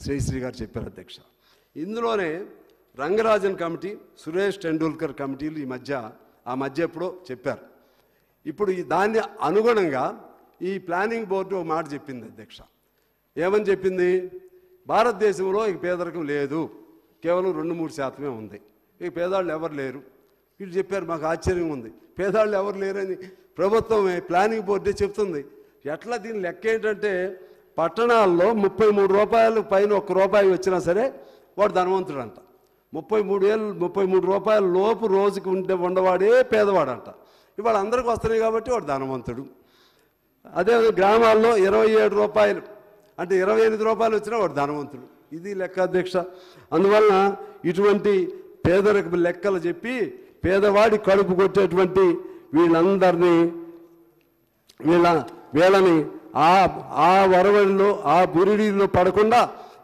శ్రీశ్రీ గారు చెప్పారు అధ్యక్ష. ఇందులోనే రంగరాజన్ కమిటీ, సురేష్ టెండూల్కర్ కమిటీలు ఆ మధ్య ఎప్పుడో చెప్పారు. ఇప్పుడు దాన్ని అనుగుణంగా ఈ ప్లానింగ్ బోర్డు ఒక మాట చెప్పింది అధ్యక్ష. ఏమని చెప్పింది? భారతదేశంలో ఇక పేదరికం లేదు, కేవలం 2-3% ఉంది, ఇక పేదవాళ్ళు ఎవరు లేరు. వీళ్ళు చెప్పారు. మాకు ఆశ్చర్యం ఉంది, పేదవాళ్ళు ఎవరు లేరని ప్రభుత్వమే ప్లానింగ్ బోర్డే చెప్తుంది. ఎట్లా దీని లెక్క ఏంటంటే, పట్టణాల్లో 33 రూపాయలు పైన 1 రూపాయి వచ్చినా సరే వాడు ధనవంతుడు అంట. 33 రూపాయల లోపు రోజుకి ఉండవాడే పేదవాడంట. ఇవాళ అందరికీ వస్తున్నాయి కాబట్టి వాడు ధనవంతుడు. అదే గ్రామాల్లో 27 రూపాయలు అంటే 28 రూపాయలు వచ్చినా వాడు ధనవంతుడు. ఇది లెక్క అధ్యక్ష. అందువలన ఇటువంటి పేదరికపు లెక్కలు చెప్పి పేదవాడి కడుపు కొట్టేటువంటి వీళ్ళని ఆ వరవడిలో ఆ బురిడిలో పడకుండా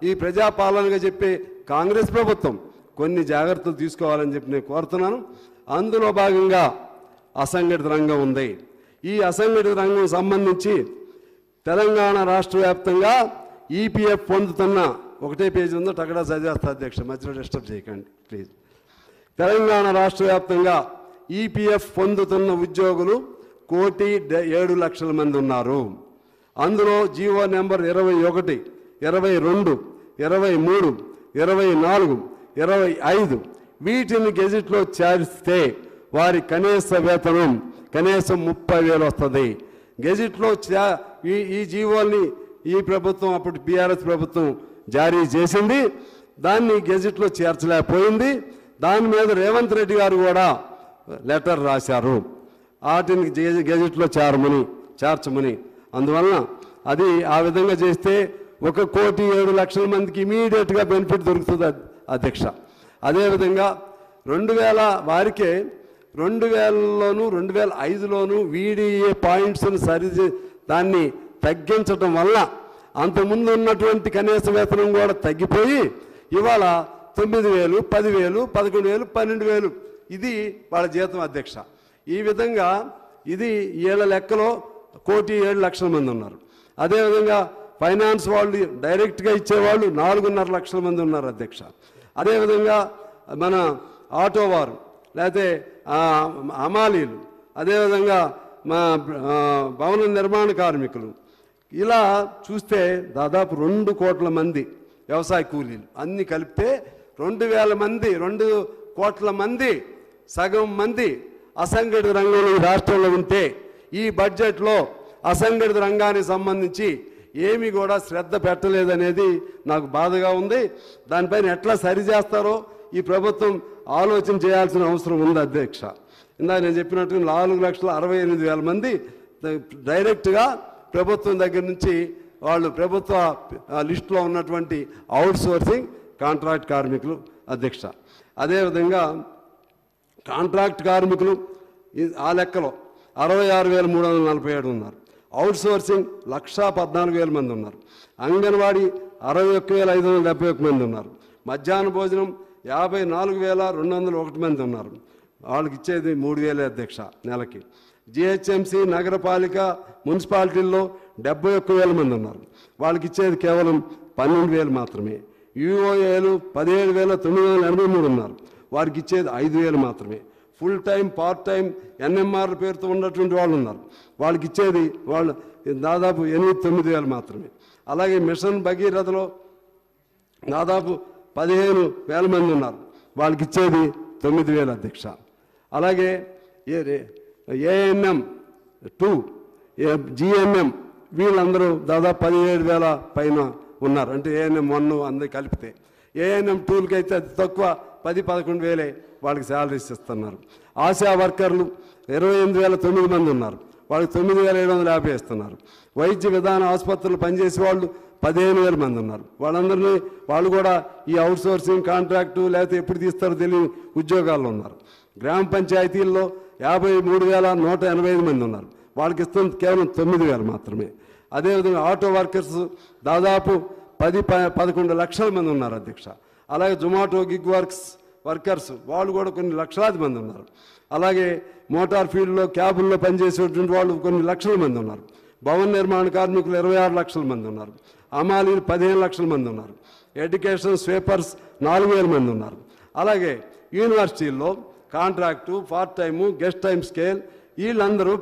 ఈ ప్రజాపాలనగా చెప్పే కాంగ్రెస్ ప్రభుత్వం కొన్ని జాగ్రత్తలు తీసుకోవాలని చెప్పి నేను కోరుతున్నాను. అందులో భాగంగా అసంఘటిత రంగం ఉంది. ఈ అసంఘటిత రంగం సంబంధించి తెలంగాణ రాష్ట్ర వ్యాప్తంగా ఈపీఎఫ్ పొందుతున్న ఒకటే పేజీ ఉందో టగడా చదివేస్తా అధ్యక్ష, మధ్యలో డిస్టర్బ్ చేయకండి ప్లీజ్. తెలంగాణ రాష్ట్ర వ్యాప్తంగా ఈపీఎఫ్ పొందుతున్న ఉద్యోగులు 1,07,00,000 మంది ఉన్నారు. అందులో జీవో నెంబర్ 21, 22, 23, 24, 25 వీటిని గెజిట్లో చేరిస్తే వారి కనీస వేతనం కనీసం 30,000 వస్తుంది. గెజిట్లో ఈ జీవోల్ని ఈ ప్రభుత్వం, అప్పుడు బీఆర్ఎస్ ప్రభుత్వం జారీ చేసింది. దాన్ని గెజిట్లో చేర్చలేకపోయింది. దాని మీద రేవంత్ రెడ్డి గారు కూడా లెటర్ రాశారు, వాటిని గెజిట్లో చేర్చమని. అందువలన అది ఆ విధంగా చేస్తే 1,07,00,000 మందికి ఇమీడియట్గా బెనిఫిట్ దొరుకుతుంది అధ్యక్ష. అదేవిధంగా 2000 వారికే 2000లోను 2005లోను వీడిఏ పాయింట్స్ను దాన్ని తగ్గించడం వల్ల అంతకుముందు ఉన్నటువంటి కనీస వేతనం కూడా తగ్గిపోయి ఇవాళ 9,000, 10,000, 11,000, 12,000 ఇది వాళ్ళ జీతం అధ్యక్ష. ఈ విధంగా ఇది ఏళ్ల లెక్కలో 1,07,00,000 మంది ఉన్నారు. అదేవిధంగా ఫైనాన్స్ వాళ్ళు డైరెక్ట్గా ఇచ్చేవాళ్ళు 4,500,000 మంది ఉన్నారు అధ్యక్ష. అదేవిధంగా మన ఆటో వారు, లేకపోతే హమాలీలు, అదేవిధంగా మా భవన నిర్మాణ కార్మికులు, ఇలా చూస్తే దాదాపు 2 కోట్ల మంది వ్యవసాయ కూలీలు అన్నీ కలిపితే 2,000 మంది, 2 కోట్ల మంది, సగం మంది అసంఘటిత రంగంలో ఈ రాష్ట్రంలో ఉంటే ఈ బడ్జెట్లో అసంఘటిత రంగానికి సంబంధించి ఏమీ కూడా శ్రద్ధ పెట్టలేదనేది నాకు బాధగా ఉంది. దానిపైన ఎట్లా సరిచేస్తారో ఈ ప్రభుత్వం ఆలోచన చేయాల్సిన అవసరం ఉంది అధ్యక్ష. ఇందాక నేను చెప్పినట్టు 4,68,000 మంది డైరెక్ట్గా ప్రభుత్వం దగ్గర నుంచి వాళ్ళు ప్రభుత్వ లిస్టులో ఉన్నటువంటి అవుట్సోర్సింగ్ కాంట్రాక్ట్ కార్మికులు అధ్యక్ష. అదేవిధంగా కాంట్రాక్ట్ కార్మికులు ఆ లెక్కలో 66,347 ఉన్నారు. అవుట్సోర్సింగ్ 1,14,000 మంది ఉన్నారు. అంగన్వాడీ 61,571 మంది ఉన్నారు. మధ్యాహ్న భోజనం 54,201 మంది ఉన్నారు. వాళ్ళకి ఇచ్చేది 3,000 అధ్యక్ష నెలకి. జిహెచ్ఎంసీ, నగరపాలిక, మున్సిపాలిటీల్లో 71,000 మంది ఉన్నారు. వాళ్ళకి ఇచ్చేది కేవలం 12,000 మాత్రమే. యూఓఏలు 17,983 ఉన్నారు. వారికి ఇచ్చేది 5,000 మాత్రమే. Full time, part time, NMR పేరుతో ఉన్నటువంటి వాళ్ళు ఉన్నారు. వాళ్ళకి ఇచ్చేది వాళ్ళు దాదాపు 8,000-9,000 మాత్రమే. అలాగే మిషన్ భగీరథలో దాదాపు 15,000 మంది ఉన్నారు. వాళ్ళకి ఇచ్చేది 9,000 అధ్యక్ష. అలాగే ఏఎన్ఎం 2, జిఎన్ఎం వీళ్ళందరూ దాదాపు 17,000 పైన ఉన్నారు. అంటే ఏఎన్ఎం 1 అందరూ కలిపితే. ఏఎన్ఎం 2లకి అయితే అతి తక్కువ 10-11,000 వాళ్ళకి శాలరీస్ ఇస్తున్నారు. ఆశా వర్కర్లు 28,009 మంది ఉన్నారు. వాళ్ళకి 9,750 ఇస్తున్నారు. వైద్య విధాన ఆసుపత్రులు పనిచేసే వాళ్ళు 15,000 మంది ఉన్నారు. వాళ్ళు కూడా ఈ అవుట్సోర్సింగ్ కాంట్రాక్టు లేకపోతే ఎప్పుడు తీస్తారో తెలియని ఉద్యోగాల్లో ఉన్నారు. గ్రామ పంచాయతీల్లో 53,185 మంది ఉన్నారు. వాళ్ళకి ఇస్తుంది కేవలం 9,000 మాత్రమే. అదేవిధంగా ఆటో వర్కర్స్ దాదాపు 10-11 లక్షల మంది ఉన్నారు అధ్యక్ష. అలాగే జొమాటో గిగ్ వర్కర్స్ వాళ్ళు కూడా కొన్ని లక్షలాది మంది ఉన్నారు. అలాగే మోటార్ ఫీల్డ్లో క్యాబుల్లో పనిచేసేటువంటి వాళ్ళు కొన్ని లక్షల మంది ఉన్నారు. భవన నిర్మాణ కార్మికులు 26 లక్షల మంది ఉన్నారు. హమాలీలు 15 లక్షల మంది ఉన్నారు. ఎడ్యుకేషన్ స్వీపర్స్ 4,000 మంది ఉన్నారు. అలాగే యూనివర్సిటీల్లో contract, part time, guest time scale వీళ్ళందరూ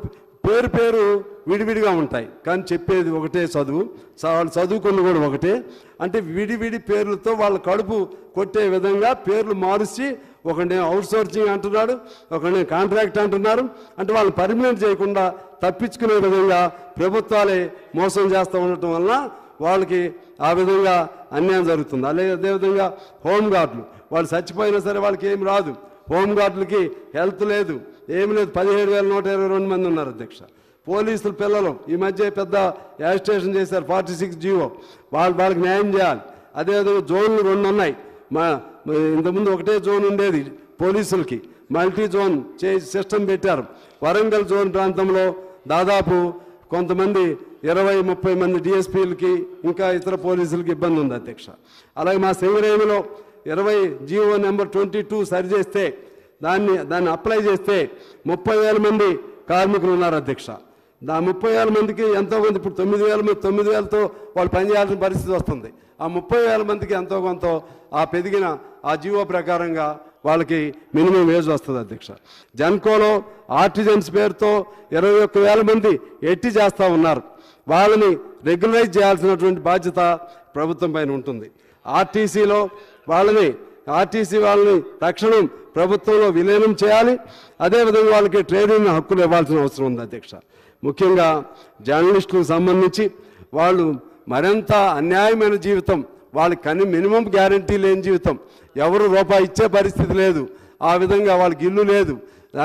పేరు విడివిడిగా ఉంటాయి, కానీ చెప్పేది ఒకటే చదువు. వాళ్ళు చదువుకున్న కూడా ఒకటే. అంటే విడివిడి పేర్లతో వాళ్ళ కడుపు కొట్టే విధంగా పేర్లు మారుసి ఒకనే అవుట్సోర్సింగ్ అంటున్నాడు, ఒకనే కాంట్రాక్ట్ అంటున్నారు. అంటే వాళ్ళు పర్మనెంట్ చేయకుండా తప్పించుకునే విధంగా ప్రభుత్వాలే మోసం చేస్తూ ఉండటం వలన వాళ్ళకి ఆ విధంగా అన్యాయం జరుగుతుంది. అదేవిధంగా హోంగార్డులు వాళ్ళు చచ్చిపోయినా సరే వాళ్ళకి ఏం రాదు. హోంగార్డులకి హెల్త్ లేదు, ఏమి లేదు. 17,122 మంది ఉన్నారు అధ్యక్ష. పోలీసుల పిల్లలు ఈ మధ్య పెద్ద యాజిటేషన్ చేశారు, 46 జీవో. వాళ్ళకి న్యాయం చేయాలి. అదేవిధంగా జోన్లు 2 ఉన్నాయి. ఇంతకుముందు ఒకటే జోన్ ఉండేది పోలీసులకి, మల్టీ జోన్ సిస్టమ్ పెట్టారు. వరంగల్ జోన్ ప్రాంతంలో దాదాపు కొంతమంది 20-30 మంది డిఎస్పీలకి ఇంకా ఇతర పోలీసులకి ఇబ్బంది ఉంది అధ్యక్ష. అలాగే మా సింగరేణిలో 20 జీవో నెంబర్ 22 సరిచేస్తే దాన్ని అప్లై చేస్తే 30,000 మంది కార్మికులు ఉన్నారు అధ్యక్ష. 30,000 మందికి ఎంతోమంది ఇప్పుడు 9,000తో వాళ్ళు పనిచేయాల్సిన పరిస్థితి వస్తుంది. ఆ 30,000 మందికి ఎంతో కొంత ఆ పెరిగిన ఆ జీవో ప్రకారంగా వాళ్ళకి మినిమం వేజ్ వస్తుంది అధ్యక్ష. జన్కోలో ఆర్టిజన్స్ పేరుతో 21,000 మంది ఎట్టి చేస్తూ ఉన్నారు. వాళ్ళని రెగ్యులరైజ్ చేయాల్సినటువంటి బాధ్యత ప్రభుత్వం పైన ఉంటుంది. ఆర్టీసీ వాళ్ళని తక్షణం ప్రభుత్వంలో విలీనం చేయాలి. అదేవిధంగా వాళ్ళకి ట్రేడ్ యూనియన్ హక్కులు ఇవ్వాల్సిన అవసరం ఉంది అధ్యక్ష. ముఖ్యంగా జర్నలిస్టులకు సంబంధించి వాళ్ళు మరింత అన్యాయమైన జీవితం, వాళ్ళకి మినిమం గ్యారంటీ లేని జీవితం, ఎవరు రూపాయి ఇచ్చే పరిస్థితి లేదు. ఆ విధంగా వాళ్ళకి ఇల్లు లేదు,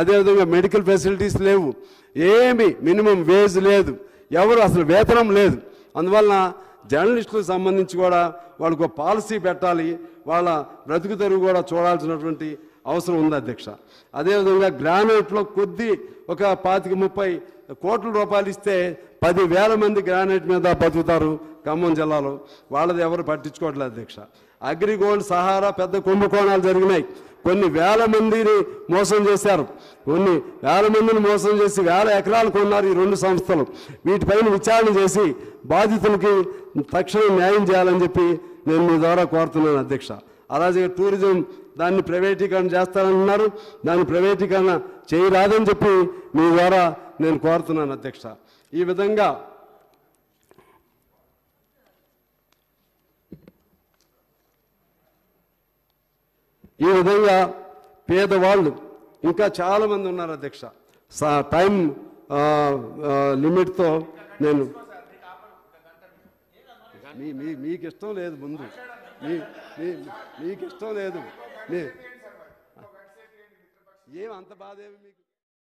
అదేవిధంగా మెడికల్ ఫెసిలిటీస్ లేవు, ఏమి మినిమం వేజ్ లేదు, ఎవరు అసలు వేతనం లేదు. అందువలన జర్నలిస్టులకు సంబంధించి కూడా వాళ్ళకు పాలసీ పెట్టాలి, వాళ్ళ బ్రతుకు తెరువు కూడా చూడాల్సినటువంటి అవసరం ఉంది అధ్యక్ష. అదేవిధంగా గ్రానైట్లో ఒక 25-30 కోట్ల రూపాయలు ఇస్తే 10,000 మంది గ్రానైట్ మీద బతుకుతారు ఖమ్మం జిల్లాలో. వాళ్ళది ఎవరు పట్టించుకోవట్లేదు అధ్యక్ష. అగ్రిగోల్డ్, సహారా పెద్ద కుంభకోణాలు జరిగినాయి. కొన్ని వేల మందిని మోసం చేశారు. కొన్ని వేల మందిని మోసం చేసి 1000 ఎకరాలు కొన్నారు ఈ 2 సంస్థలు. వీటిపైన విచారణ చేసి బాధితులకి తక్షణం న్యాయం చేయాలని చెప్పి నేను మీ ద్వారా కోరుతున్నాను అధ్యక్ష. అలాగే టూరిజం దాన్ని ప్రైవేటీకరణ చేస్తారన్నారు, దాన్ని ప్రైవేటీకరణ చేయరాదని చెప్పి మీ ద్వారా నేను కోరుతున్నాను అధ్యక్ష. ఈ విధంగా పేదవాళ్ళు ఇంకా చాలామంది ఉన్నారు అధ్యక్ష. టైం లిమిట్తో నేను మీకు ఇష్టం లేదు, ముందు మీకు ఇష్టం లేదు, ఏం అంత బాధ ఏమి మీకు.